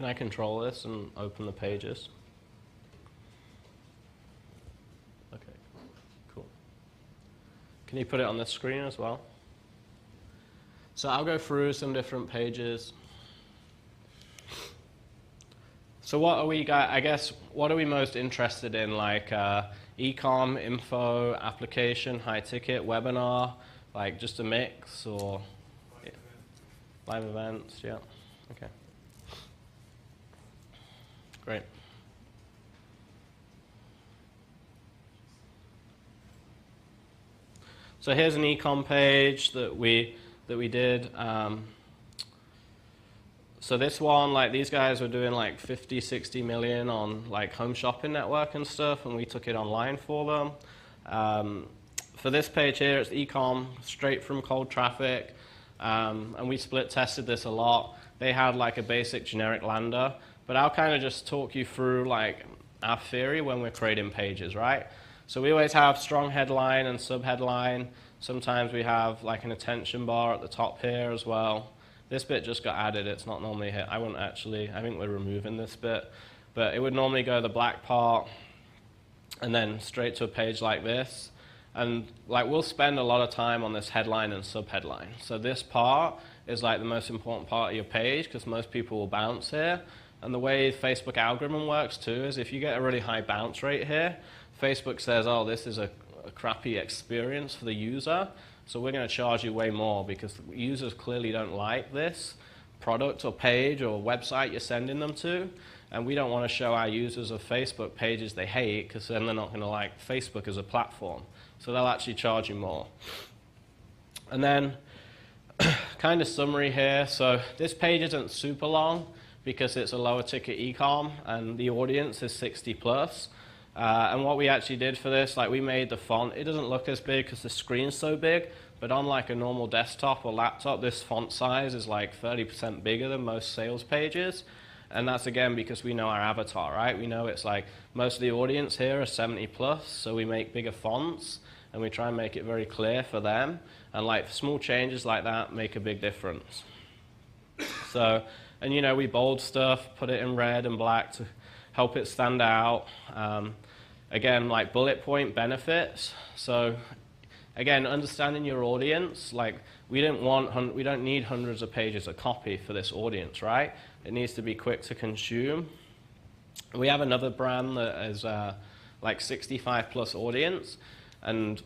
Can I control this and open the pages? Okay, cool. Can you put it on the screen as well? So I'll go through some different pages. So what are we, I guess, what are we most interested in? Like e-com, info, application, high ticket, webinar, like just a mix, or live events, yeah, okay. Great. So here's an e-com page that we did. So this one, like these guys were doing like 50, 60 million on like Home Shopping Network and stuff, and we took it online for them. For this page here, it's e-com, straight from cold traffic, and we split tested this a lot. They had like a basic generic lander, but I'll kind of just talk you through like our theory when we're creating pages, right? So we always have strong headline and sub-headline. Sometimes we have like an attention bar at the top here as well. This bit just got added. It's not normally here. I think we're removing this bit. But it would normally go the black part and then straight to a page like this. And like we'll spend a lot of time on this headline and sub-headline. So this part is like the most important part of your page because most people will bounce here. And the way Facebook algorithm works too is if you get a really high bounce rate here, Facebook says, oh, this is a crappy experience for the user. So we're going to charge you way more because users clearly don't like this product or page or website you're sending them to. And we don't want to show our users of Facebook pages they hate because then they're not going to like Facebook as a platform. So they'll actually charge you more. And then kind of summary here. So this page isn't super long because it's a lower ticket e-com and the audience is 60 plus. And what we actually did for this, like we made the font, it doesn't look as big because the screen's so big, but on like a normal desktop or laptop, this font size is like 30% bigger than most sales pages. And that's again because we know our avatar, right? We know it's like most of the audience here are 70 plus, so we make bigger fonts and we try and make it very clear for them. And like small changes like that make a big difference. So, and you know, we bold stuff, put it in red and black to help it stand out. Again, like bullet point benefits. So again, understanding your audience, like we don't need hundreds of pages of copy for this audience, right? It needs to be quick to consume. We have another brand that is like 65 plus audience, and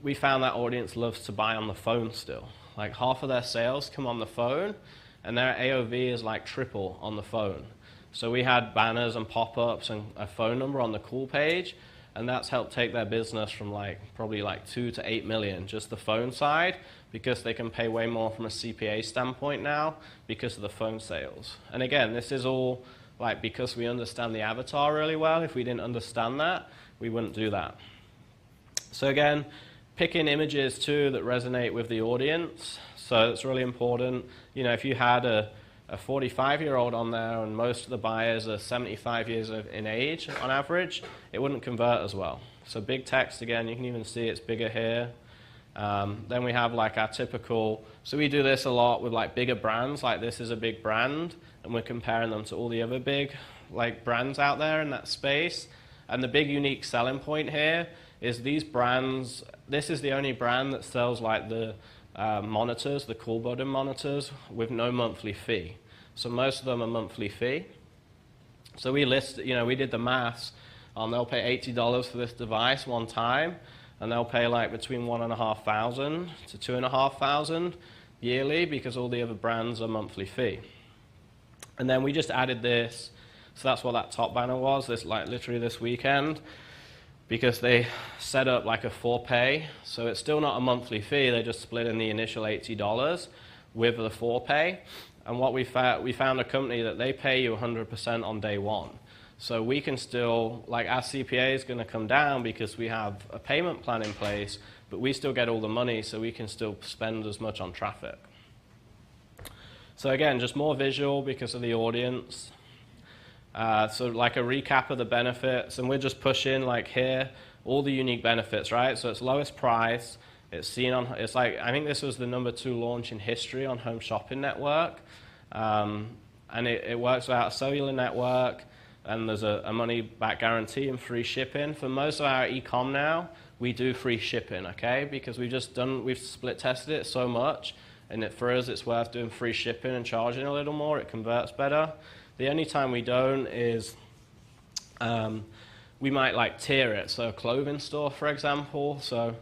we found that audience loves to buy on the phone still. Like half of their sales come on the phone, and their AOV is like triple on the phone. So we had banners and pop-ups and a phone number on the call page, and that's helped take their business from like probably like 2 to 8 million, just the phone side, because they can pay way more from a CPA standpoint now because of the phone sales. And again, this is all like because we understand the avatar really well. If we didn't understand that, we wouldn't do that. So again, picking images too that resonate with the audience. So it's really important. You know, if you had a 45-year-old on there and most of the buyers are 75 years in age on average, it wouldn't convert as well. So big text again, you can even see it's bigger here. Then we have like our typical, so we do this a lot with like bigger brands, like this is a big brand, and we're comparing them to all the other big like brands out there in that space. And the big unique selling point here is these brands, this is the only brand that sells like the monitors, the cool button monitors with no monthly fee. So most of them are monthly fee. So we list, you know, we did the maths. They'll pay $80 for this device one time, and they'll pay like between $1,500 to $2,500 yearly because all the other brands are monthly fee. And then we just added this. So that's what that top banner was. This like literally this weekend. Because they set up like a 4-pay, so it's still not a monthly fee, they just split in the initial $80 with the 4-pay. And what we found a company that they pay you 100% on day one. So we can still, like our CPA is going to come down because we have a payment plan in place, but we still get all the money so we can still spend as much on traffic. So again, just more visual because of the audience. So like a recap of the benefits, and we're just pushing like here all the unique benefits, right? So it's lowest price. It's seen on. It's like I think this was the #2 launch in history on Home Shopping Network, and and it works without a cellular network, and there's a money-back guarantee and free shipping. For most of our e-com now, we do free shipping, okay? Because we've split tested it so much, and for us it's worth doing free shipping and charging a little more. It converts better. The only time we don't is we might like tier it. So a clothing store, for example. So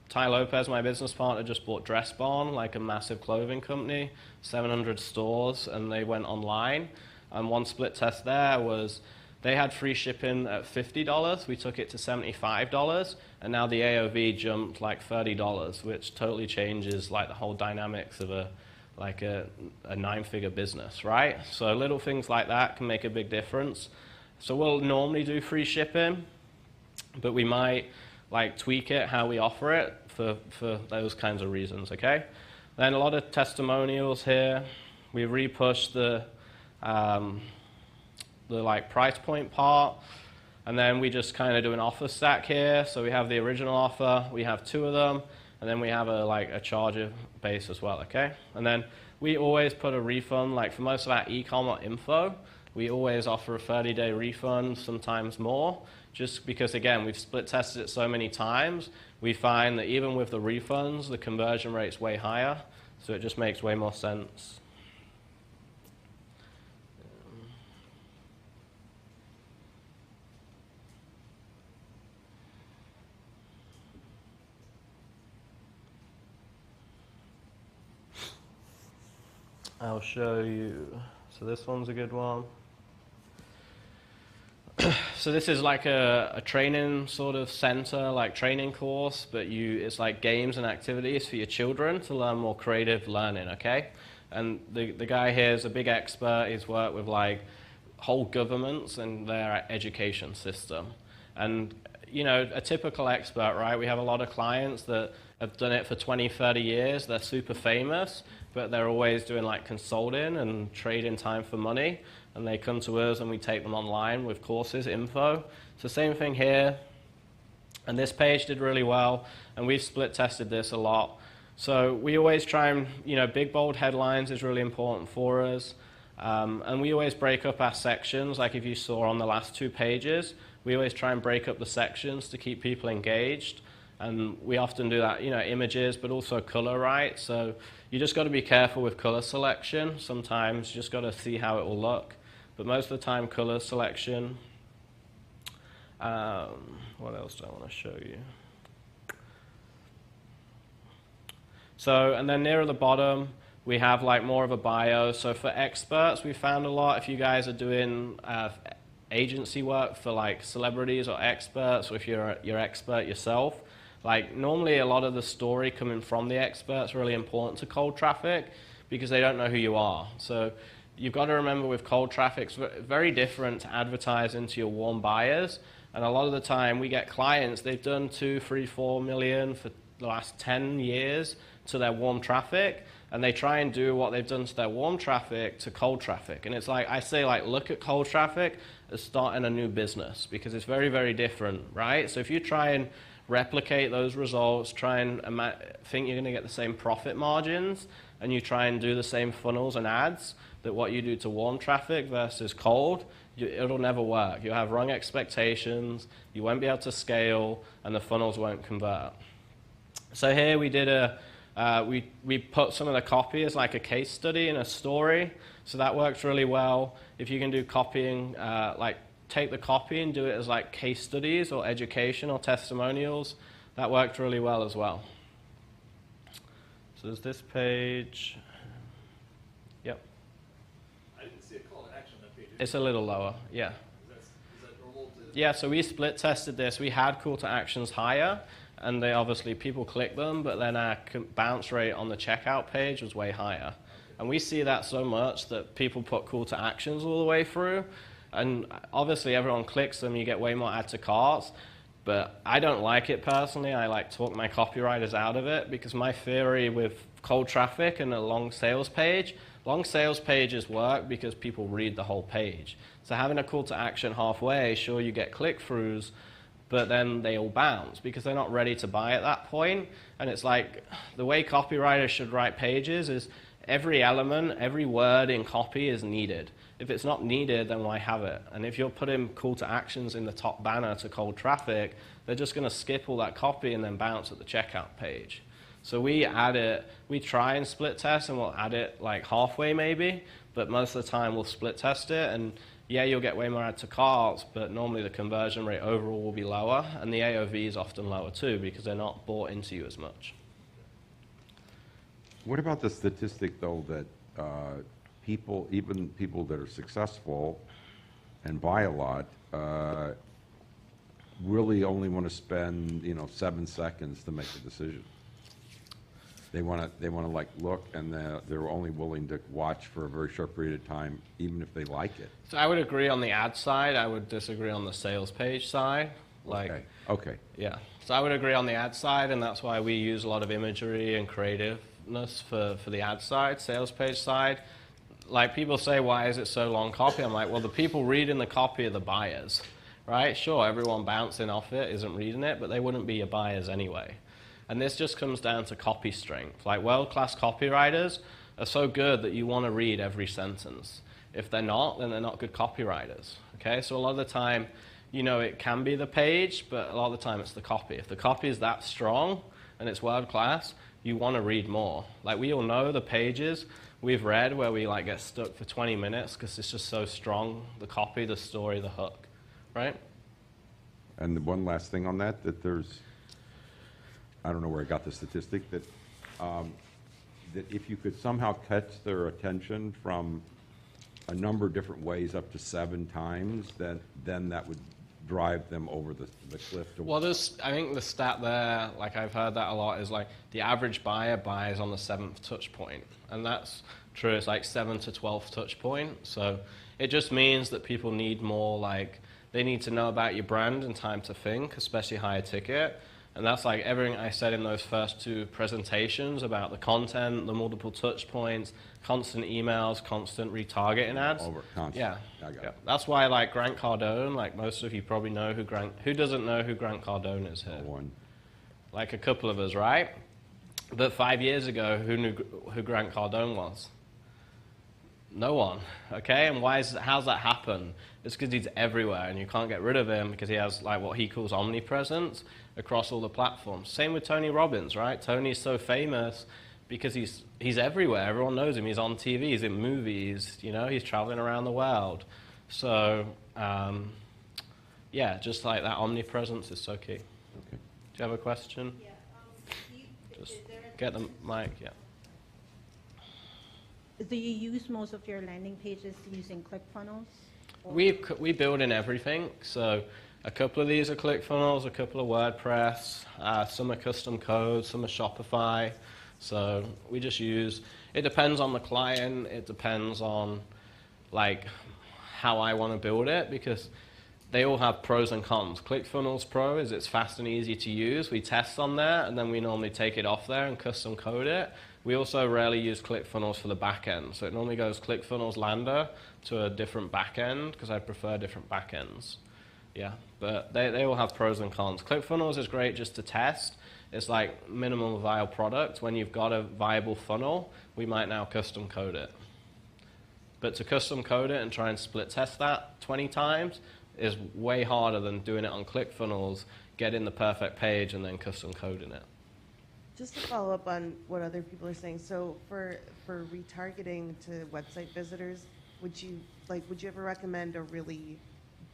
Ty Lopez, my business partner, just bought Dress Barn, like a massive clothing company, 700 stores, and they went online. And one split test there was they had free shipping at $50. We took it to $75, and now the AOV jumped like $30, which totally changes like the whole dynamics of a 9-figure business, right? So little things like that can make a big difference. So we'll normally do free shipping, but we might like tweak it how we offer it for those kinds of reasons, okay? Then a lot of testimonials here. We repushed the like price point part, and then we just kind of do an offer stack here. So we have the original offer, we have 2 of them, and then we have a charger base as well, okay? And then we always put a refund, like for most of our e-com info, we always offer a 30-day refund, sometimes more, just because, again, we've split tested it so many times, we find that even with the refunds, the conversion rate's way higher, so it just makes way more sense. I'll show you. So this one's a good one. So this is like a training sort of center, like training course, but it's like games and activities for your children to learn more creative learning, okay? And the guy here is a big expert. He's worked with like whole governments and their education system. And you know, a typical expert, right? We have a lot of clients that have done it for 20, 30 years. They're super famous, but they're always doing like consulting and trading time for money. And they come to us and we take them online with courses, info. It's the same thing here. And this page did really well. And we've split tested this a lot. So we always try and, you know, big bold headlines is really important for us. And we always break up our sections. Like if you saw on the last 2 pages, we always try and break up the sections to keep people engaged. And we often do that, you know, images, but also color, right? So you just got to be careful with color selection. Sometimes you just got to see how it will look. But most of the time, color selection. What else do I want to show you? So, and then near the bottom, we have like more of a bio. So for experts, we found a lot. If you guys are doing agency work for like celebrities or experts, or if you're expert yourself, like normally a lot of the story coming from the experts is really important to cold traffic because they don't know who you are. So you've got to remember with cold traffic, it's very different to advertising to your warm buyers. And a lot of the time we get clients, they've done 2, 3, 4 million for the last 10 years to their warm traffic. And they try and do what they've done to their warm traffic to cold traffic. And it's like, I say like, look at cold traffic as starting a new business because it's very, very different, right? So if you try and replicate those results, try and think you're going to get the same profit margins, and you try and do the same funnels and ads that what you do to warm traffic versus cold, it'll never work. You'll have wrong expectations, you won't be able to scale, and the funnels won't convert. So here we did we put some of the copy as like a case study in a story, so that works really well. If you can do copying, like take the copy and do it as like case studies or education or testimonials, that worked really well as well. So there's this page. Yep. I didn't see a call to action on that page. It's a little lower, yeah. Is that normal to... Yeah, so we split tested this. We had call to actions higher, and they obviously people click them, but then our bounce rate on the checkout page was way higher. And we see that so much that people put call to actions all the way through, and obviously everyone clicks them, you get way more add to carts, but I don't like it personally. I like talk my copywriters out of it because my theory with cold traffic and a long sales pages work because people read the whole page. So having a call to action halfway, sure you get click-throughs, but then they all bounce because they're not ready to buy at that point. And it's like the way copywriters should write pages is every element, every word in copy is needed. If it's not needed, then why have it? And if you're putting call to actions in the top banner to cold traffic, they're just going to skip all that copy and then bounce at the checkout page. So we add it, we try and split test, and we'll add it like halfway maybe, but most of the time we'll split test it, and yeah, you'll get way more add to carts, but normally the conversion rate overall will be lower, and the AOV is often lower too because they're not bought into you as much. What about the statistic, though, that people, even people that are successful and buy a lot, really only want to spend, 7 seconds to make a decision? They want to like look, and they're only willing to watch for a very short period of time, even if they like it. So I would agree on the ad side. I would disagree on the sales page side. Okay. Yeah. So I would agree on the ad side, and that's why we use a lot of imagery and creativeness for the ad side. Sales page side, like people say, why is it so long copy? I'm like, well, the people reading the copy are the buyers, right? Sure, everyone bouncing off it isn't reading it, but they wouldn't be your buyers anyway. And this just comes down to copy strength. Like world-class copywriters are so good that you want to read every sentence. If they're not, then they're not good copywriters. Okay, so a lot of the time, it can be the page, but a lot of the time it's the copy. If the copy is that strong and it's world-class, you want to read more. Like we all know the pages we've read where we like get stuck for 20 minutes because it's just so strong, the copy, the story, the hook, right? And one last thing on that there's, I don't know where I got the statistic, that if you could somehow catch their attention from a number of different ways, up to 7 times, then that would drive them over the cliff. Well, I think the stat there, like I've heard that a lot, is like the average buyer buys on the 7th touch point. And that's true. It's like 7th to 12th touch point. So it just means that people need more, like, they need to know about your brand and time to think, especially higher ticket. And that's like everything I said in those first 2 presentations about the content, the multiple touch points, constant emails, constant retargeting ads. Yeah. That's why like Grant Cardone, like most of you probably know who doesn't know who Grant Cardone is here? No one. Like a couple of us, right? But 5 years ago, who knew who Grant Cardone was? No one, okay? And how's that happen? It's because he's everywhere and you can't get rid of him because he has like what he calls omnipresence across all the platforms. Same with Tony Robbins, right? Tony's so famous because he's everywhere. Everyone knows him. He's on TV, he's in movies, he's traveling around the world. So, yeah, just like that omnipresence is so key. Okay. Do you have a question? Yeah. Just get the mic, yeah. Do you use most of your landing pages using ClickFunnels? We build in everything. So a couple of these are ClickFunnels, a couple of WordPress, some are custom code, some are Shopify. So we just use, it depends on the client, it depends on like how I want to build it, because they all have pros and cons. ClickFunnels Pro is it's fast and easy to use. We test on there, and then we normally take it off there and custom code it. We also rarely use ClickFunnels for the back end. So it normally goes ClickFunnels Lander to a different back end, because I prefer different back ends. Yeah, but they all have pros and cons. ClickFunnels is great just to test. It's like minimum viable product. When you've got a viable funnel, we might now custom code it. But to custom code it and try and split test that 20 times is way harder than doing it on ClickFunnels, getting the perfect page, and then custom coding it. Just to follow up on what other people are saying, so for retargeting to website visitors, would you ever recommend a really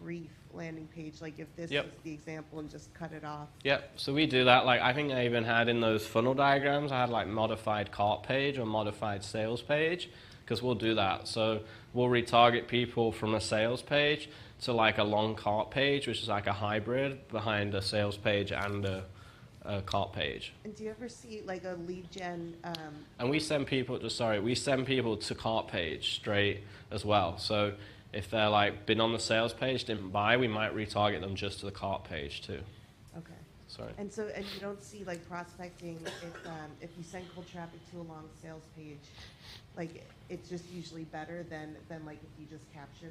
brief landing page, like if this Yep. is the example, and just cut it off? Yep, so we do that. Like I think I even had in those funnel diagrams, I had like modified cart page or modified sales page, because we'll do that. So we'll retarget people from a sales page to like a long cart page, which is like a hybrid behind a sales page and a cart page. And do you ever see like a lead gen? And we send people to cart page straight as well. So if they're like been on the sales page, didn't buy, we might retarget them just to the cart page too. Okay. Sorry. And you don't see like prospecting if you send cold traffic to a long sales page, like it's just usually better than like if you just capture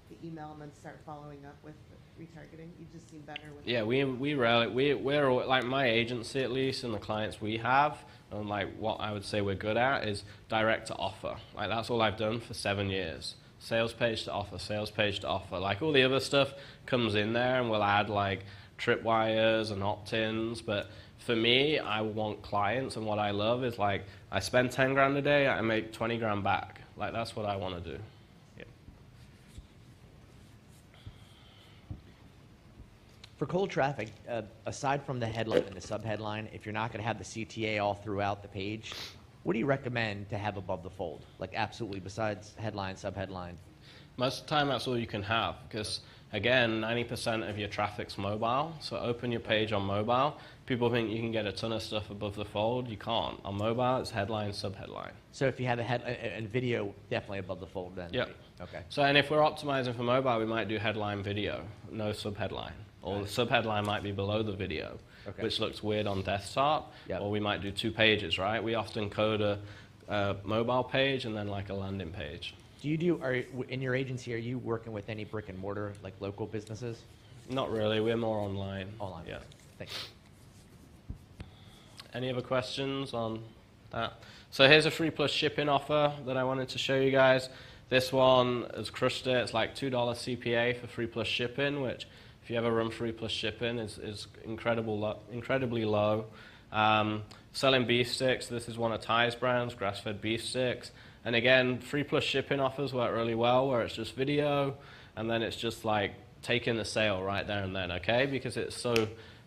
the email and then start following up with retargeting? You just seem better with. Yeah, we rarely, we're like my agency at least, and the clients we have, and like what I would say we're good at is direct to offer. Like that's all I've done for 7 years. Sales page to offer, sales page to offer. Like all the other stuff comes in there, and we'll add like tripwires and opt-ins. But for me, I want clients, and what I love is like I spend 10 grand a day, I make 20 grand back. Like that's what I want to do. For cold traffic, aside from the headline and the subheadline, if you're not going to have the CTA all throughout the page, what do you recommend to have above the fold? Like absolutely besides headline, subheadline? Most of the time, that's all you can have because, again, 90% of your traffic's mobile. So open your page on mobile. People think you can get a ton of stuff above the fold. You can't. On mobile, it's headline, subheadline. So if you have a video, definitely above the fold then? Yep. Okay. So, and if we're optimizing for mobile, we might do headline video, no subheadline. Or the subheadline might be below the video, Okay. which looks weird on desktop. Yep. Or we might do 2 pages, right? We often code a mobile page and then like a landing page. In your agency, are you working with any brick and mortar, like local businesses? Not really. We're more online. Online. Yeah. Thank you. Any other questions on that? So here's a free plus shipping offer that I wanted to show you guys. This one has crushed it. It's like $2 CPA for free plus shipping, which if you ever run free plus shipping is incredibly low. Selling beef sticks. This is one of Ty's brands, grass-fed beef sticks. And again, free plus shipping offers work really well where it's just video and then it's just like taking the sale right there and then, okay? Because it's so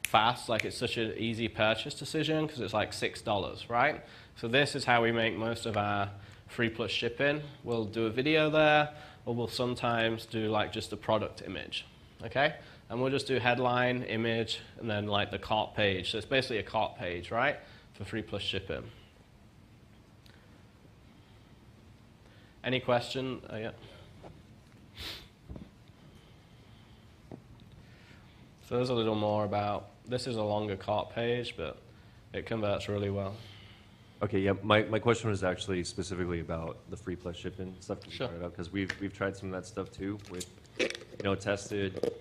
fast, like it's such an easy purchase decision because it's like $6, right? So this is how we make most of our free plus shipping. We'll do a video there, or we'll sometimes do like just a product image, okay? And we'll just do headline, image, and then like the cart page. So it's basically a cart page, right, for free plus shipping. Any question? Yeah. So there's a little more about, this is a longer cart page, but it converts really well. Okay, yeah, my question was actually specifically about the free plus shipping stuff that you Sure. brought up, because we've tried some of that stuff too with, tested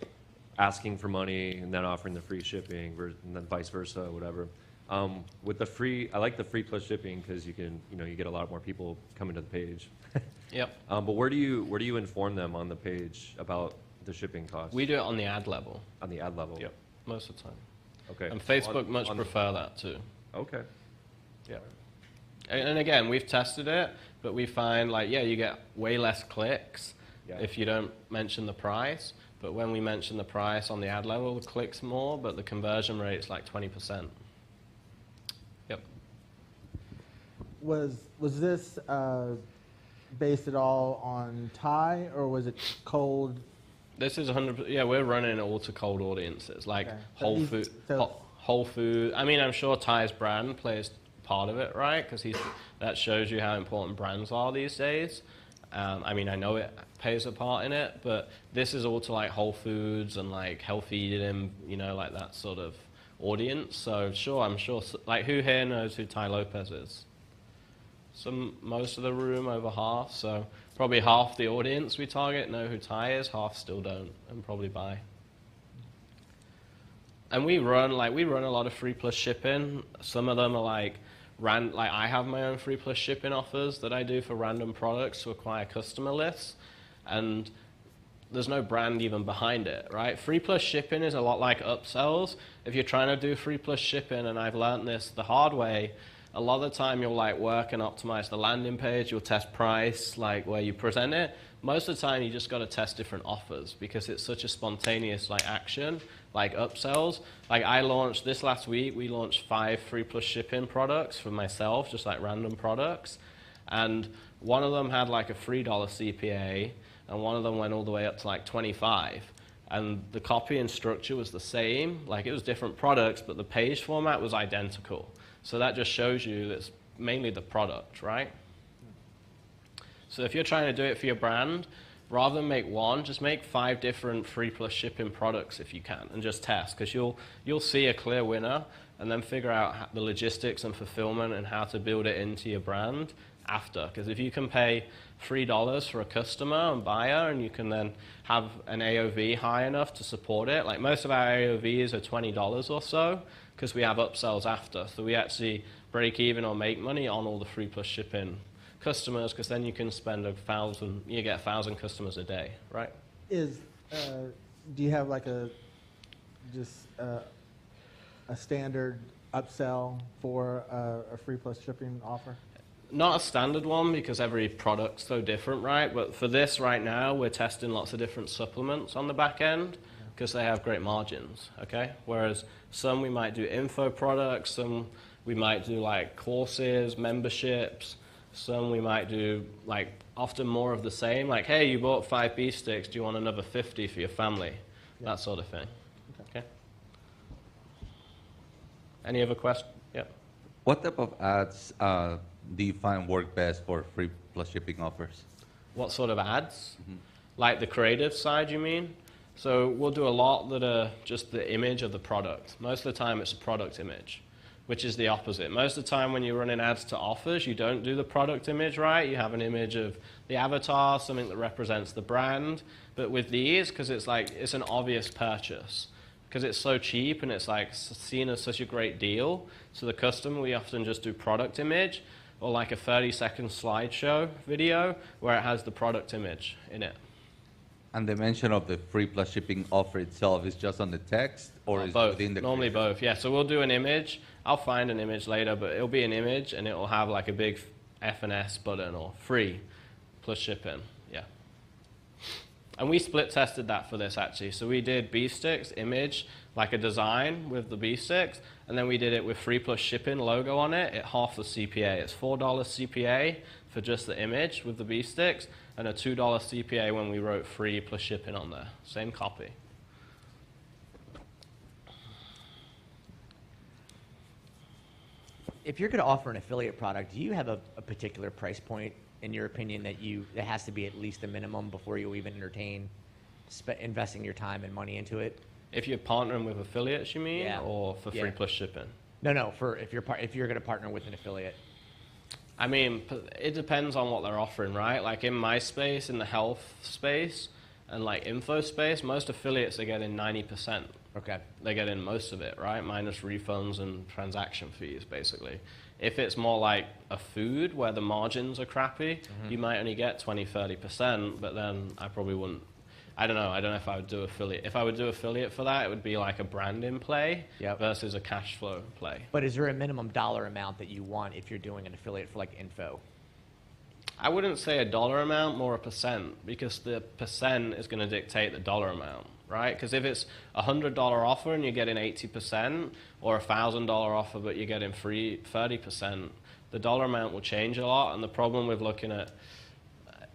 asking for money and then offering the free shipping and then vice versa, whatever. With the free, I like the free plus shipping because you can, you get a lot more people coming to the page. Yep. But where do you inform them on the page about the shipping costs? We do it on the ad level. On the ad level? Yep, most of the time. Okay. And So Facebook much prefer that too. Okay. Yeah. And again, we've tested it, but we find like, yeah, you get way less clicks Yeah. if you don't mention the price. But when we mention the price on the ad level, the clicks more, but the conversion rate's like 20%. Yep. Was this based at all on Thai, or was it cold? This is 100%, yeah, we're running it all to cold audiences, like Okay. Whole But Food. these- so- Whole Food. I mean, I'm sure Ty's brand plays part of it, right? Because that shows you how important brands are these days. I mean, I know it plays a part in it, but this is all to like Whole Foods and like healthy eating, like that sort of audience. So sure, I'm sure, like who here knows who Ty Lopez is? Most of the room, over half. So probably half the audience we target know who Ty is, half still don't and probably buy. And we run a lot of free plus shipping. Some of them are like I have my own free plus shipping offers that I do for random products to acquire customer lists, and there's no brand even behind it, right? Free plus shipping is a lot like upsells. If you're trying to do free plus shipping, and I've learned this the hard way, a lot of the time you'll like work and optimize the landing page, you'll test price, like where you present it. Most of the time you just got to test different offers because it's such a spontaneous like action, like upsells. Like I launched this last week, we launched 5 free plus shipping products for myself, just like random products. And one of them had like a $3 CPA, and one of them went all the way up to like 25. And the copy and structure was the same, like it was different products, but the page format was identical. So that just shows you that's mainly the product, right? So if you're trying to do it for your brand, rather than make one, just make 5 different free plus shipping products if you can, and just test, because you'll see a clear winner, and then figure out the logistics and fulfillment and how to build it into your brand, after. Because if you can pay $3 for a customer and buyer, and you can then have an AOV high enough to support it, like most of our AOVs are $20 or so, because we have upsells after. So we actually break even or make money on all the free plus shipping customers, because then you can spend 1,000, you get 1,000 customers a day, right? Do you have like a standard upsell for a free plus shipping offer? Not a standard one, because every product's so different, right? But for this right now, we're testing lots of different supplements on the back end, because they have great margins, okay? Whereas some we might do info products, some we might do like courses, memberships, some we might do like often more of the same, like, hey, you bought 5 beef sticks, do you want another 50 for your family? Yeah. That sort of thing, okay? Any other questions? Yeah. What type of ads do you find work best for free plus shipping offers? What sort of ads? Like the creative side, you mean? So we'll do a lot that are just the image of the product. Most of the time it's a product image, which is the opposite. Most of the time when you're running ads to offers, you don't do the product image right. You have an image of the avatar, something that represents the brand. But with these, because it's like, it's an obvious purchase, because it's so cheap and it's like seen as such a great deal. So the customer, we often just do product image, or like a 30-second slideshow video where it has the product image in it. And the mention of the free plus shipping offer itself is just on the text, or is it Both. within the Normally creative? both, yeah. So we'll do an image. I'll find an image later, but it'll be an image and it will have like a big F&S button or free plus shipping, yeah. And we split tested that for this actually. So we did beef sticks, image, like a design with the beef sticks, and then we did it with free plus shipping logo on it at half the CPA. It's $4 CPA for just the image with the beef sticks, and a $2 CPA when we wrote free plus shipping on there. Same copy. If you're going to offer an affiliate product, do you have a particular price point, in your opinion, that has to be at least a minimum before you even entertain investing your time and money into it? If you're partnering with affiliates, you mean, Yeah. or for free plus shipping? No, if you're going to partner with an affiliate. I mean, it depends on what they're offering, right? Like in my space, in the health space, and like info space, most affiliates are getting 90%. Okay. They're getting most of it, right? Minus refunds and transaction fees, basically. If it's more like a food where the margins are crappy, you might only get 20, 30%, but then I probably wouldn't. I don't know if I would do affiliate. If I would do affiliate for that, it would be like a branding play versus a cash flow play. But is there a minimum dollar amount that you want if you're doing an affiliate for like info? I wouldn't say a dollar amount, more a percent, because the percent is going to dictate the dollar amount, right? Because if it's a $100 offer and you're getting 80%, or a $1,000 offer but you're getting free 30%, the dollar amount will change a lot. And the problem with looking at,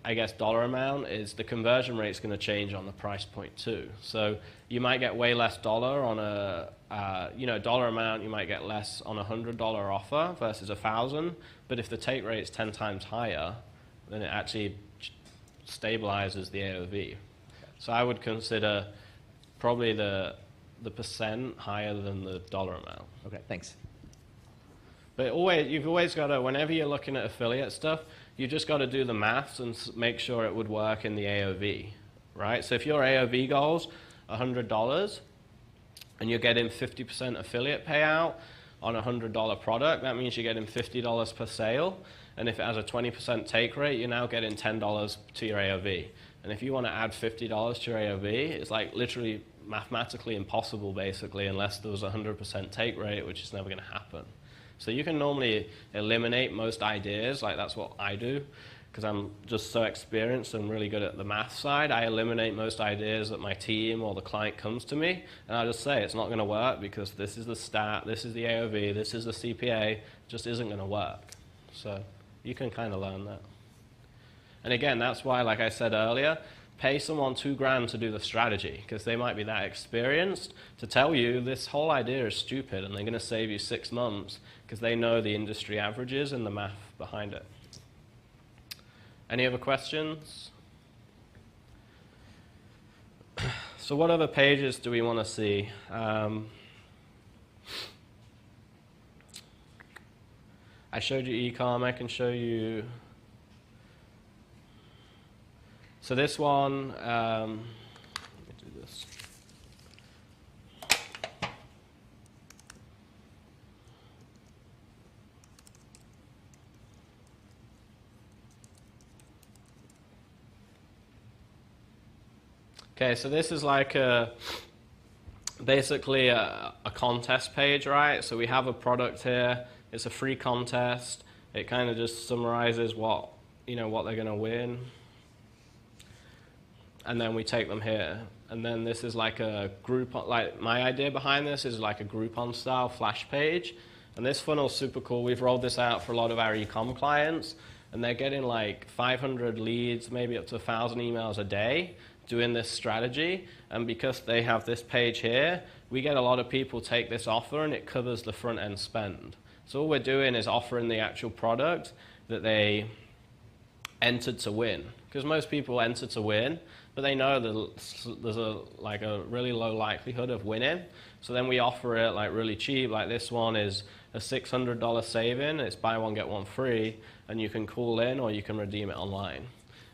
I guess, dollar amount is the conversion rate is going to change on the price point too. So you might get way less dollar on a, dollar amount, you might get less on a $100 offer versus $1,000. But if the take rate is 10 times higher, then it actually stabilizes the AOV. So I would consider probably the percent higher than the dollar amount. Okay, thanks. But you've always got to, whenever you're looking at affiliate stuff, you just got to do the maths and make sure it would work in the AOV, right? So if your AOV goal's $100 and you're getting 50% affiliate payout on a $100 product, that means you're getting $50 per sale. And if it has a 20% take rate, you're now getting $10 to your AOV. And if you want to add $50 to your AOV, it's like literally mathematically impossible, basically, unless there was a 100% take rate, which is never going to happen. So you can normally eliminate most ideas, like that's what I do, because I'm just so experienced and really good at the math side. I eliminate most ideas that my team or the client comes to me, and I just say it's not going to work because this is the stat, this is the AOV, this is the CPA, just isn't going to work. So you can kind of learn that. And again, that's why, like I said earlier, pay someone $2,000 to do the strategy, because they might be that experienced to tell you this whole idea is stupid, and they're going to save you 6 months because they know the industry averages and the math behind it. Any other questions? So what other pages do we want to see? I showed you e-com. I can show you. So this one, let me do this. Okay, so this is like basically a contest page, right? So we have a product here. It's a free contest. It kind of just summarizes what they're going to win. And then we take them here. And then this is like a Groupon, like my idea behind this is like a Groupon style flash page. And this funnel's super cool. We've rolled this out for a lot of our e-com clients, and they're getting like 500 leads, maybe up to 1,000 emails a day doing this strategy. And because they have this page here, we get a lot of people take this offer and it covers the front end spend. So all we're doing is offering the actual product that they entered to win. Because most people enter to win, but they know that there's a really low likelihood of winning. So then we offer it like really cheap. Like this one is a $600 saving. It's buy one, get one free, and you can call in or you can redeem it online.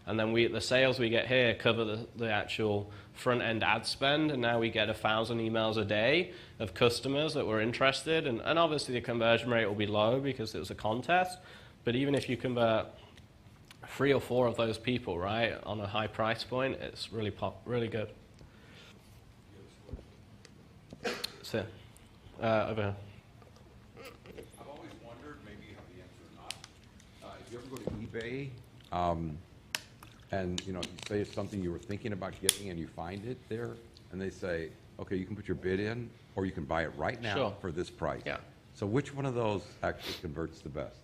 And then the sales we get here cover the actual front end ad spend, and now we get 1,000 emails a day of customers that were interested. And obviously the conversion rate will be low because it was a contest, but even if you convert 3 or 4 of those people, right, on a high price point, it's really good. So, over here. I've always wondered, maybe you have the answer or not. If you ever go to eBay, and you say it's something you were thinking about getting and you find it there, and they say, okay, you can put your bid in, or you can buy it right now Sure. for this price. Yeah. So which one of those actually converts the best?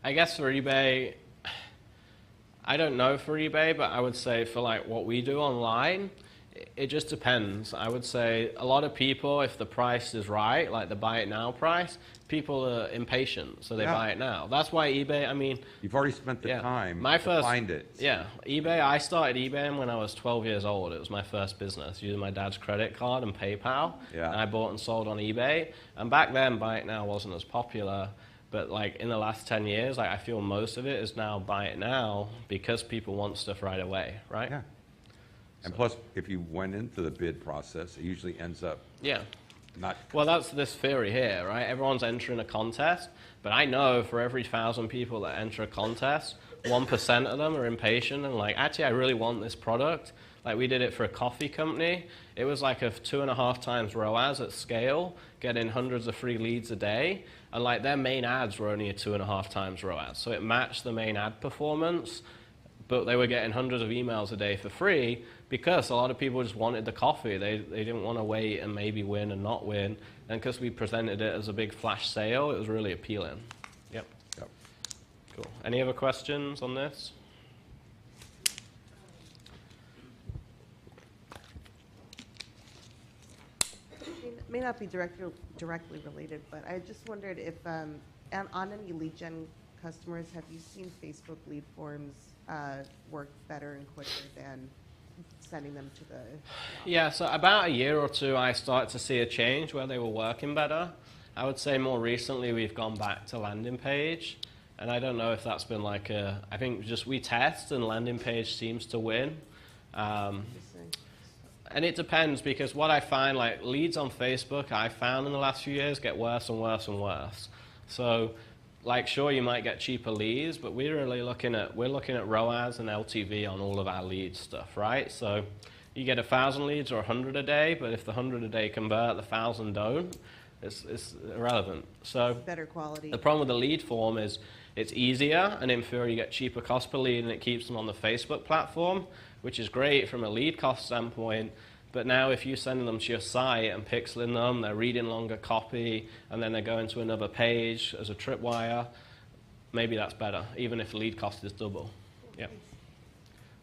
I guess for eBay, I don't know for eBay, but I would say for like what we do online, it just depends. I would say a lot of people, if the price is right, like the buy it now price, people are impatient, so they Yeah. buy it now. That's why eBay, I mean, You've already spent the yeah, time my to first, find it. Yeah, eBay, I started eBaying when I was 12 years old. It was my first business, using my dad's credit card and PayPal. Yeah. And I bought and sold on eBay. And back then, buy it now wasn't as popular. But like in the last 10 years, like I feel most of it is now buy it now because people want stuff right away, right? Yeah. And plus, if you went into the bid process, it usually ends up Yeah. not. Well, that's this theory here, right? Everyone's entering a contest, but I know for every 1,000 people that enter a contest, 1% of them are impatient and like, actually, I really want this product. Like we did it for a coffee company. It was like a 2.5 times ROAS at scale, getting hundreds of free leads a day. And like their main ads were only a 2.5 times ROAS. So it matched the main ad performance, but they were getting hundreds of emails a day for free because a lot of people just wanted the coffee. They didn't want to wait and maybe win and not win. And because we presented it as a big flash sale, it was really appealing. Yep. Yep. Cool. Any other questions on this? It may not be directly related, but I just wondered if, on any lead gen customers, have you seen Facebook lead forms work better and quicker than sending them to the... Yeah, so about a year or two, I started to see a change where they were working better. I would say more recently, we've gone back to landing page. And I don't know if that's been like I think just we test and landing page seems to win. And it depends because what I find, like leads on Facebook, I found in the last few years get worse and worse and worse. So, like, sure, you might get cheaper leads, but we're looking at ROAS and LTV on all of our lead stuff, right? So, you get 1,000 leads or 100 a day, but if the 100 a day convert, the 1,000 don't, it's irrelevant. So, Better quality. the problem with the lead form is it's easier, and in theory, you get cheaper cost per lead, and it keeps them on the Facebook platform, which is great from a lead cost standpoint. But now if you send them to your site and pixeling them, they're reading longer copy, and then they're going to another page as a tripwire, maybe that's better, even if lead cost is double. Yeah.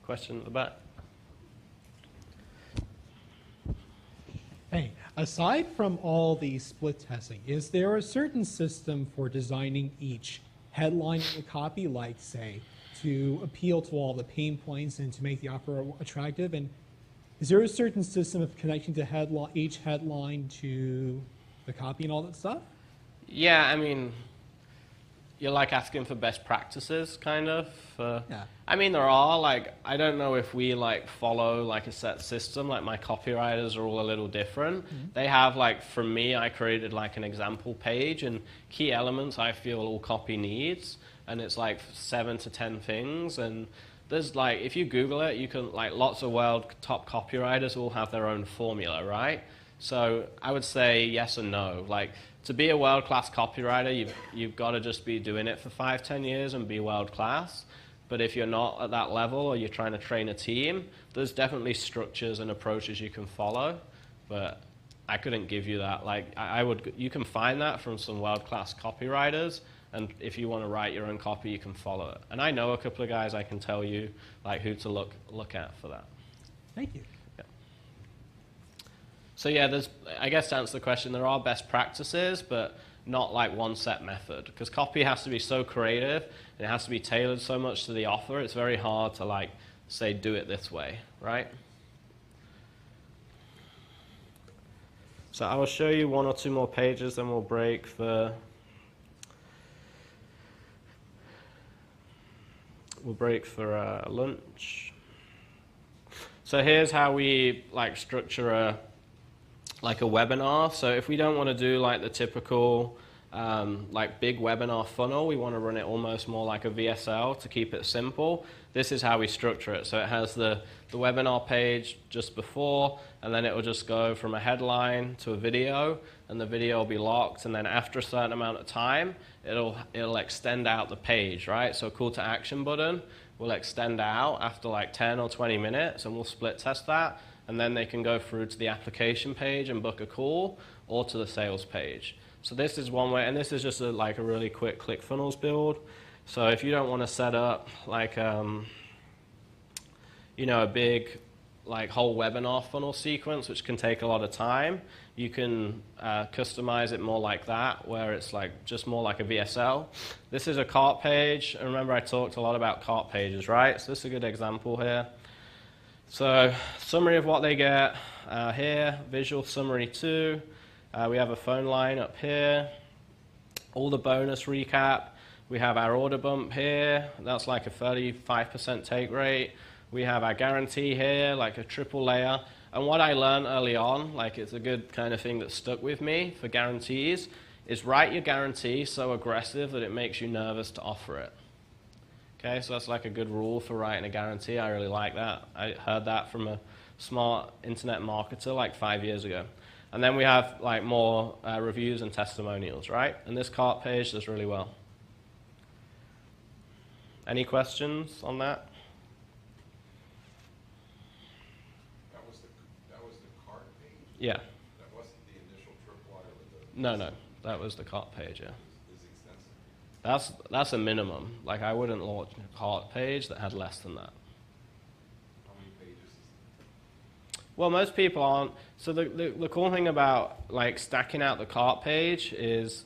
Question at the back? Hey, aside from all the split testing, is there a certain system for designing each headline in the copy, like, say, to appeal to all the pain points and to make the offer attractive? And is there a certain system of connecting to each headline to the copy and all that stuff? Yeah, I mean, you're like asking for best practices, kind of. Yeah. I mean, there are like, I don't know if we like follow like a set system. Like my copywriters are all a little different. They have like, for me, I created like an example page and key elements I feel all copy needs, and it's like 7 to 10 things. And there's like, if you Google it, you can like lots of world top copywriters all have their own formula, right? So I would say yes and no. Like, to be a world-class copywriter, you've got to just be doing it for 5, 10 years and be world-class. But if you're not at that level or you're trying to train a team, there's definitely structures and approaches you can follow. But I couldn't give you that. Like, you can find that from some world-class copywriters, and if you want to write your own copy, you can follow it. And I know a couple of guys I can tell you like who to look at for that. Thank you. So yeah, I guess to answer the question, there are best practices, but not like one set method. Because copy has to be so creative, and it has to be tailored so much to the offer, it's very hard to like say, do it this way, right? So I will show you 1 or 2 more pages, then we'll break for lunch. So here's how we like structure a webinar. So if we don't want to do like the typical like big webinar funnel, we want to run it almost more like a VSL to keep it simple. This is how we structure it. So it has the webinar page just before, and then it will just go from a headline to a video, and the video will be locked, and then after a certain amount of time, it'll extend out the page, right? So a call to action button will extend out after like 10 or 20 minutes, and we'll split test that, and then they can go through to the application page and book a call, or to the sales page. So this is one way, and this is just like a really quick ClickFunnels build. So if you don't want to set up like a big like whole webinar funnel sequence, which can take a lot of time, you can customize it more like that, where it's like just more like a VSL. This is a cart page, and remember I talked a lot about cart pages, right? So this is a good example here. So summary of what they get here, visual summary 2. We have a phone line up here, all the bonus recap. We have our order bump here, that's like a 35% take rate. We have our guarantee here, like a triple layer. And what I learned early on, like it's a good kind of thing that stuck with me for guarantees, is write your guarantee so aggressive that it makes you nervous to offer it. Okay, so that's like a good rule for writing a guarantee. I really like that. I heard that from a smart internet marketer like 5 years ago. And then we have like more reviews and testimonials, right? And this cart page does really well. Any questions on that? That was the cart page? Yeah. That wasn't the initial tripwire with the... No, that was the cart page, yeah. Is extensive. That's a minimum. Like I wouldn't launch a cart page that had less than that. How many pages is Well, most people aren't. So the cool thing about like stacking out the cart page is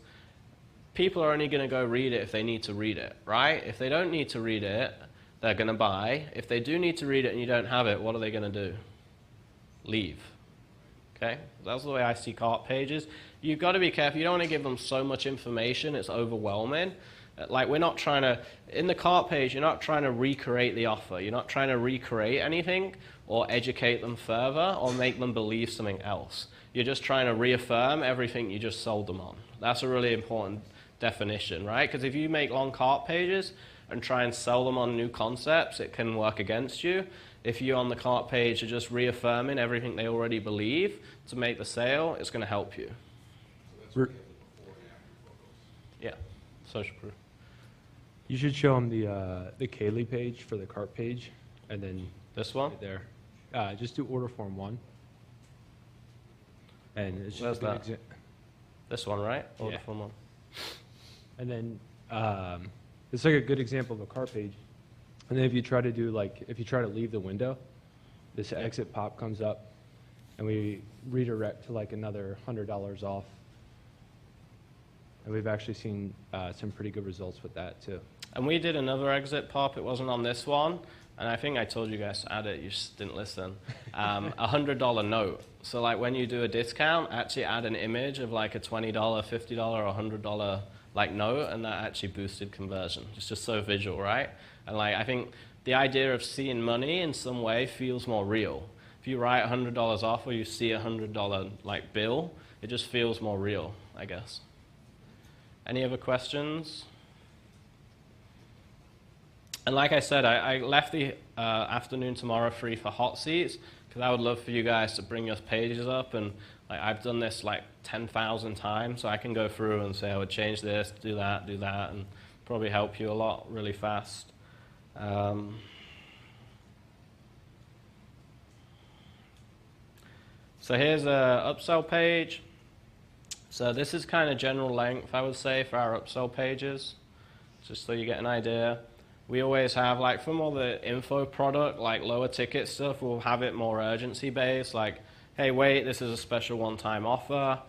people are only going to go read it if they need to read it, right? If they don't need to read it, they're going to buy. If they do need to read it and you don't have it, what are they going to do? Leave. Okay? That's the way I see cart pages. You've got to be careful. You don't want to give them so much information, it's overwhelming. Like we're not trying to, in the cart page, you're not trying to recreate the offer. You're not trying to recreate anything or educate them further or make them believe something else. You're just trying to reaffirm everything you just sold them on. That's a really important definition, right? Because if you make long cart pages and try and sell them on new concepts, it can work against you. If you on the cart page are just reaffirming everything they already believe to make the sale, it's going to help you. So that's before and after photos. Yeah, social proof. You should show them the Kaylee page for the cart page, and then This one? right there. Just do order form 1. And it's Where's just an that? This one, right? Order Yeah. form one. And then it's like a good example of a cart page. And then if you try to do if you try to leave the window, this exit pop comes up, and we redirect to like another $100 off. And we've actually seen some pretty good results with that too. And we did another exit pop. It wasn't on this one. And I think I told you guys to add it. You just didn't listen. $100 note. So like when you do a discount, actually add an image of like a $20, $50, or $100 like note, and that actually boosted conversion. It's just so visual, right? And like I think the idea of seeing money in some way feels more real. If you write $100 off or you see a $100 like bill, it just feels more real, I guess. Any other questions? And like I said, I left the afternoon tomorrow free for hot seats because I would love for you guys to bring your pages up. And like, I've done this like 10,000 times, so I can go through and say I would change this, do that, and probably help you a lot really fast. So here's a upsell page. So this is kind of general length, I would say, for our upsell pages, just so you get an idea. We always have, like, for more the info product, like lower ticket stuff, we'll have it more urgency based, like, hey, wait, this is a special one-time offer.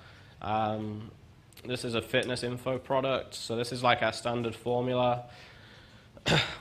This is a fitness info product, so this is like our standard formula.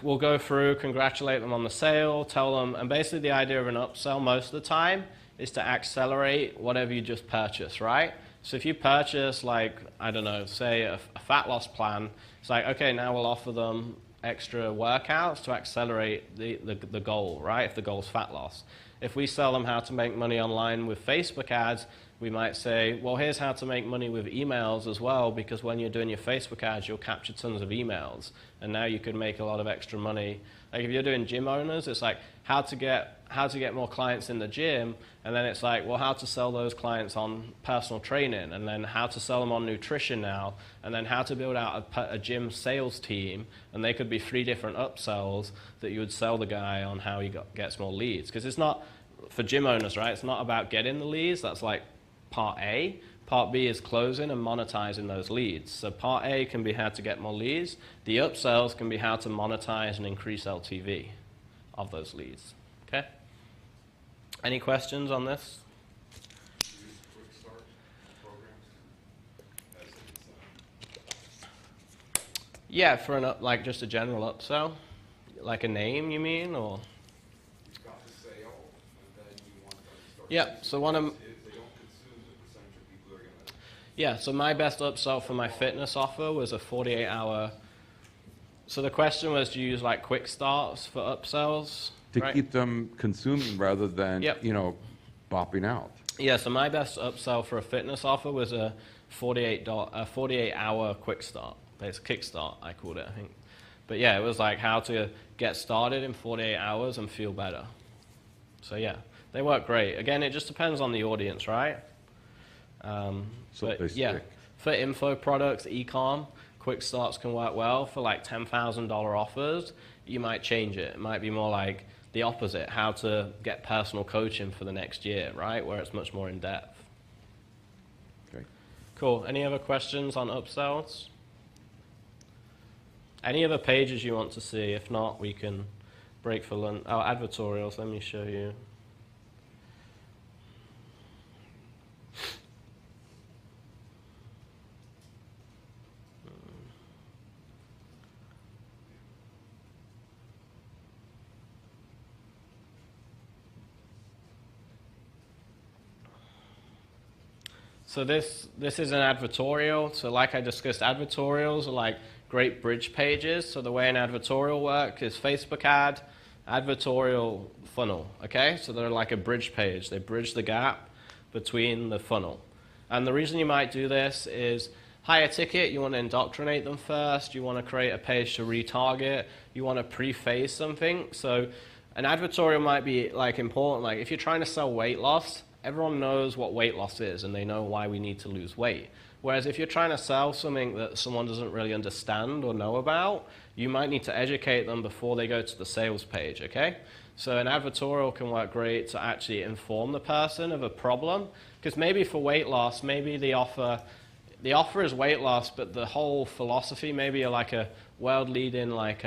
We'll go through, congratulate them on the sale, tell them, and basically the idea of an upsell most of the time is to accelerate whatever you just purchased, right? So if you purchase, like, I don't know, say a fat loss plan, it's like, okay, now we'll offer them extra workouts to accelerate the goal, right? If the goal is fat loss. If we sell them how to make money online with Facebook ads, we might say, well, here's how to make money with emails as well, because when you're doing your Facebook ads, you'll capture tons of emails, and now you could make a lot of extra money. Like if you're doing gym owners, it's like how to get more clients in the gym, and then it's like, well, how to sell those clients on personal training, and then how to sell them on nutrition now, and then how to build out a gym sales team, and they could be 3 different upsells that you would sell the guy on how he gets more leads. Because it's not, for gym owners, right, it's not about getting the leads, that's like part A. Part B is closing and monetizing those leads. So part A can be how to get more leads. The upsells can be how to monetize and increase LTV of those leads. Okay? Any questions on this? Yeah, for an like just a general upsell, like a name, you mean, or? You've got the sale, and then you want them to start. Yeah. So one of Yeah, so my best upsell for my fitness offer was a 48-hour. So the question was, do you use like quick starts for upsells? to right? keep them consuming rather than, Yep. bopping out. Yeah, so my best upsell for a fitness offer was a 48-hour quick start. It's a kickstart, I called it, I think. But yeah, it was like how to get started in 48 hours and feel better. So yeah, they work great. Again, it just depends on the audience, right? So But they yeah, stick. for info products, e-com, quick starts can work well. For like $10,000 offers, you might change it. It might be more like the opposite, how to get personal coaching for the next year, right? Where it's much more in depth. Okay. Cool. Any other questions on upsells? Any other pages you want to see? If not, we can break for lunch. Oh, advertorials. Let me show you. So this is an advertorial. So like I discussed, advertorials are like great bridge pages. So the way an advertorial works is Facebook ad, advertorial funnel, okay? So they're like a bridge page. They bridge the gap between the funnel. And the reason you might do this is higher ticket, you want to indoctrinate them first, you want to create a page to retarget, you want to preface something. So an advertorial might be like important, like if you're trying to sell weight loss, everyone knows what weight loss is and they know why we need to lose weight. Whereas if you're trying to sell something that someone doesn't really understand or know about, you might need to educate them before they go to the sales page, okay? So an advertorial can work great to actually inform the person of a problem, because maybe for weight loss, maybe the offer is weight loss, but the whole philosophy, maybe you're like a world-leading like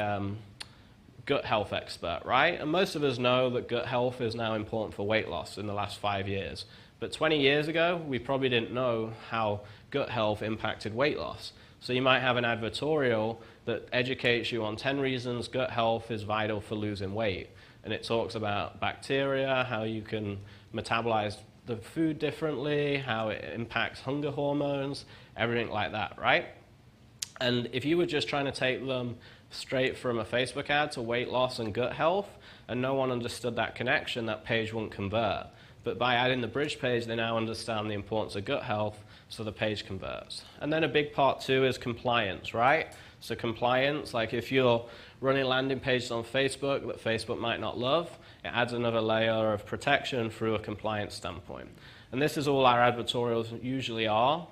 gut health expert, right? And most of us know that gut health is now important for weight loss in the last 5 years. But 20 years ago, we probably didn't know how gut health impacted weight loss. So you might have an advertorial that educates you on 10 reasons gut health is vital for losing weight. And it talks about bacteria, how you can metabolize the food differently, how it impacts hunger hormones, everything like that, right? And if you were just trying to take them straight from a Facebook ad to weight loss and gut health, and no one understood that connection, that page wouldn't convert. But by adding the bridge page, they now understand the importance of gut health, so the page converts. And then a big part too is compliance, right? So compliance, like if you're running landing pages on Facebook that Facebook might not love, it adds another layer of protection through a compliance standpoint. And this is all our advertorials usually are.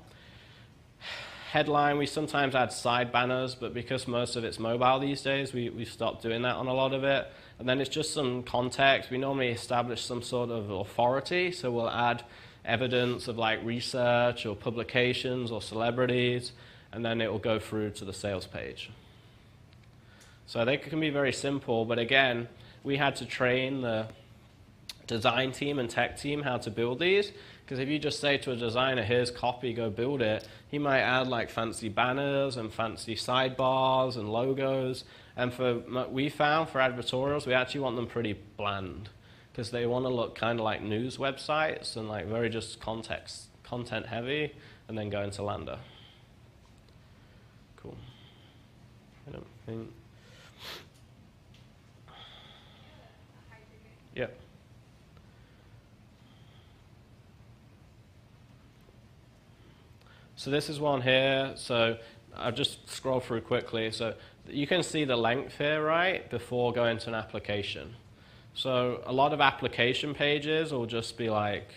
Headline, we sometimes add side banners, but because most of it's mobile these days, we've stopped doing that on a lot of it. And then it's just some context. We normally establish some sort of authority, so we'll add evidence of like research or publications or celebrities, and then it will go through to the sales page. So they can be very simple, but again, we had to train the design team and tech team how to build these, because if you just say to a designer, here's copy, go build it, he might add like fancy banners and fancy sidebars and logos. And we found for advertorials, we actually want them pretty bland, because they want to look kind of like news websites and like very just content heavy, and then go into Lander. Cool. I don't think. Yep. So this is one here. So I'll just scroll through quickly. So you can see the length here, right, before going to an application. So a lot of application pages will just be like,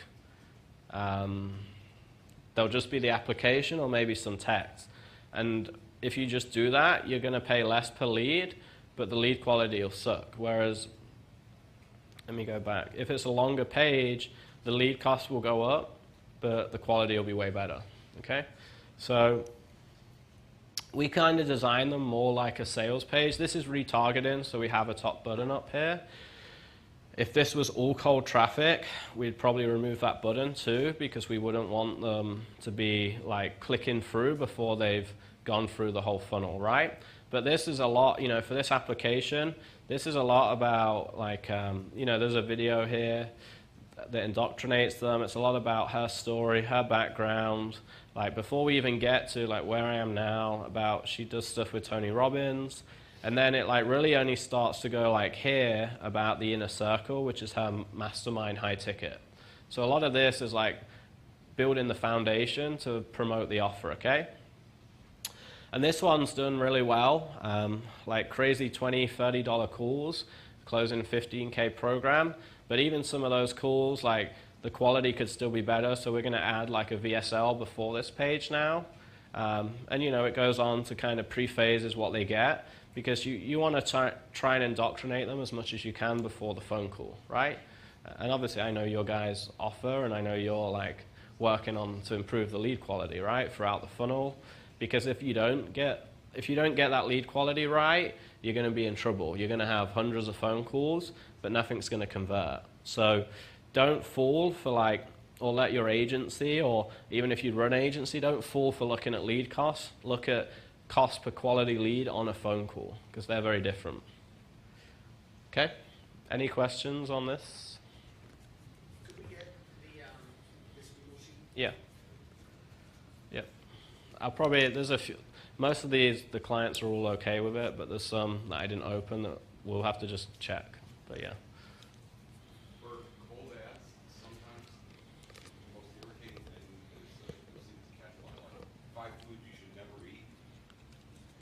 they'll just be the application or maybe some text. And if you just do that, you're going to pay less per lead, but the lead quality will suck. Whereas, let me go back. If it's a longer page, the lead cost will go up, but the quality will be way better. Okay? So we kind of design them more like a sales page. This is retargeting, so we have a top button up here. If this was all cold traffic, we'd probably remove that button too, because we wouldn't want them to be like clicking through before they've gone through the whole funnel, right? But this is a lot, you know, for this application, this is a lot about like, you know, there's a video here that indoctrinates them. It's a lot about her story, her background. Like before we even get to like where I am now, about she does stuff with Tony Robbins. And then it like really only starts to go like here about the inner circle, which is her mastermind high ticket. So a lot of this is like building the foundation to promote the offer, okay? And this one's done really well, like crazy $20, $30 calls, closing 15K program. But even some of those calls, like the quality could still be better. So we're going to add like a VSL before this page now. And you know, it goes on to kind of pre-phases what they get, because you want to try and indoctrinate them as much as you can before the phone call, right? And obviously I know your guys offer, and I know you're like working on to improve the lead quality, right, throughout the funnel. Because if you don't get that lead quality right, you're going to be in trouble. You're going to have hundreds of phone calls, but nothing's going to convert. So don't fall for like, or let your agency, or even if you run an agency, don't fall for looking at lead costs. Look at cost per quality lead on a phone call, because they're very different. Okay? Any questions on this? Could we get this Google sheet? Yeah. Yep. I'll probably, there's a few, most of these, the clients are all okay with it, but there's some that I didn't open that we'll have to just check. But yeah. For cold ads, sometimes the most irritating thing is you'll see this catch line, like 5 foods you should never eat.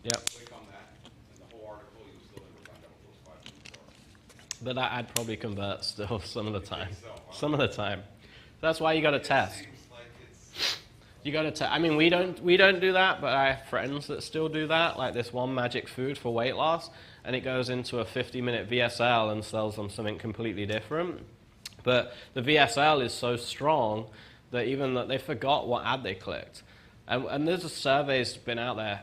Yep. Click on that, and the whole article, you'll still never find out what those 5 foods are. But that ad probably converts still some of the time. so, huh? Some of the time. That's why you got to test. Seems like it's You got to test. I mean, we don't do that, but I have friends that still do that. Like this one magic food for weight loss, and it goes into a 50-minute VSL and sells them something completely different. But the VSL is so strong that even that they forgot what ad they clicked. And there's a survey's been out there.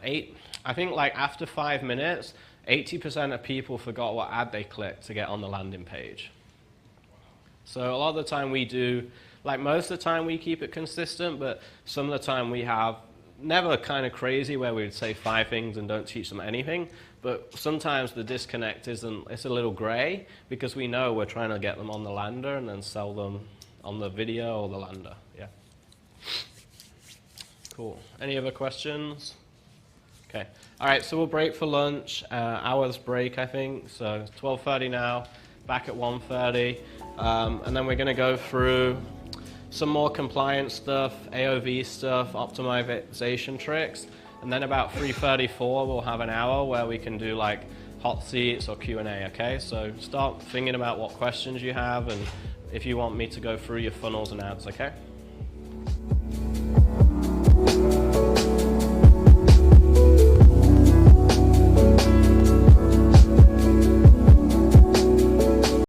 I think like after 5 minutes, 80% of people forgot what ad they clicked to get on the landing page. So a lot of the time we do, like most of the time we keep it consistent, but some of the time we have, never kind of crazy where we would say 5 things and don't teach them anything, but sometimes the disconnect isn't, it's a little gray, because we know we're trying to get them on the lander and then sell them on the video or the lander. Yeah. Cool. Any other questions? Okay. All right, so we'll break for lunch. Hours break, I think. So it's 12:30 now, back at 1:30. And then we're going to go through some more compliance stuff, AOV stuff, optimization tricks. And then about 3:34, we'll have an hour where we can do like hot seats or Q&A, okay? So start thinking about what questions you have and if you want me to go through your funnels and ads, okay?